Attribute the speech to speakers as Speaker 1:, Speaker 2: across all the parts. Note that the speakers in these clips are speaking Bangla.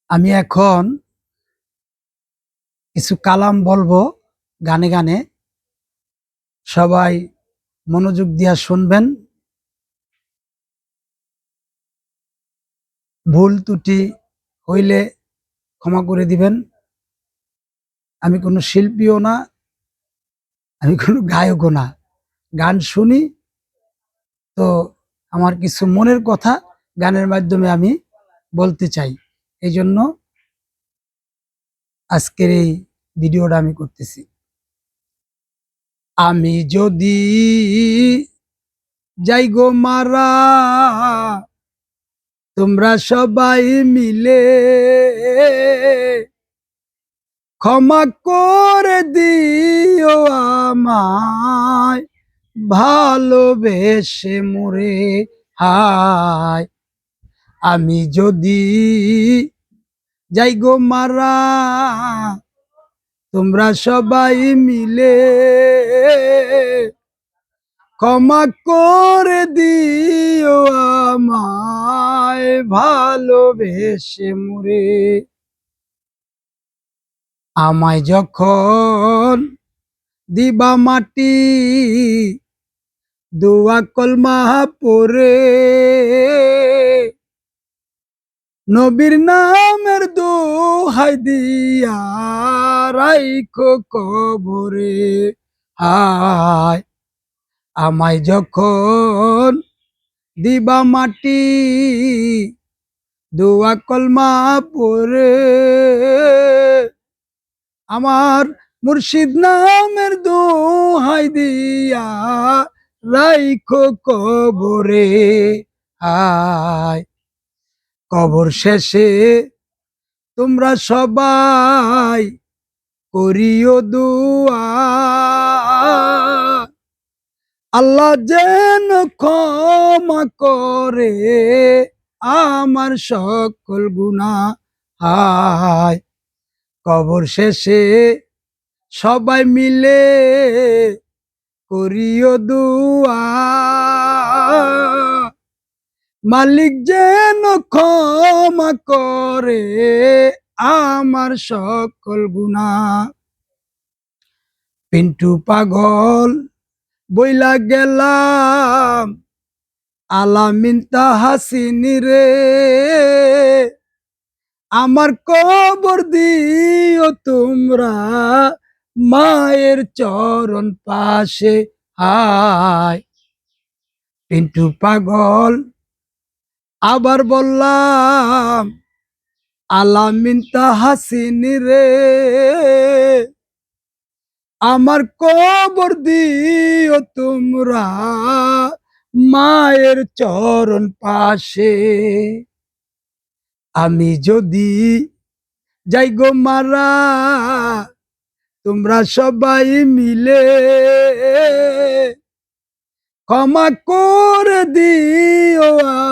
Speaker 1: আমি এখন কিছু কালাম বলবো গানে গানে। সবাই মনোযোগ দিয়া শুনবেন। ভুল ত্রুটি হইলে ক্ষমা করে দিবেন। আমি কোনো শিল্পীও না, আমি কোনো গায়কও না। গান শুনি তো আমার কিছু মনের কথা গানের মাধ্যমে আমি বলতে চাই। এই জন্য আজকের এই ভিডিওটা আমি করতেছি। আমি যদি যাই গো মারা, তোমরা সবাই মিলে ক্ষমা করে দিও আমায়, ভালোবেসে মরে হায়। আমি যদি যাই গো মারা, তোমরা সবাই মিলে ক্ষমা করে দিও আমায়, ভালোবেসে মরে। আমায় যখন দিবা মাটি, দোয়া কলমা পরে নবীর নামের দোহাই দিয়া রাইখো কবরে হায়। আমায় যখন দিবা মাটি, দোয়া কলমা পরে আমার মুর্শিদ নামের দোহাই দিয়া রাইখো কবরে হায়। কবর শেষে তোমরা সবাই করিও দুয়া, আল্লাহ যেন ক্ষমা করে আমার সকল গুনাহ হায়। কবর শেষে সবাই মিলে করিও দুয়া, মালিক যেন ক্ষমা করে আমার সকল গুনাহ। পিন্টু পাগল বইলা গেলাম আলামিন তাহাসিনী রে, আমার কবর দিও তোমরা মায়ের চরণ পাশে হায়। পিন্টু পাগল আবার বললাম আলামিন তাহাসিনী রে, আমার কবর দিও তোমরা মায়ের চরণ পাশে। আমি যদি যাই গো মারা, তোমরা সবাই মিলে ক্ষমা করে দিও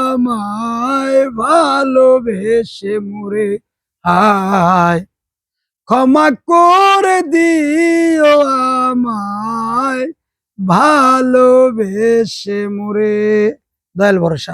Speaker 1: আমায়, ভালোবেসে মরে হায়। ক্ষমা করে দিও আমায়, ভালোবেসে মরে। দয়াল ভরসা।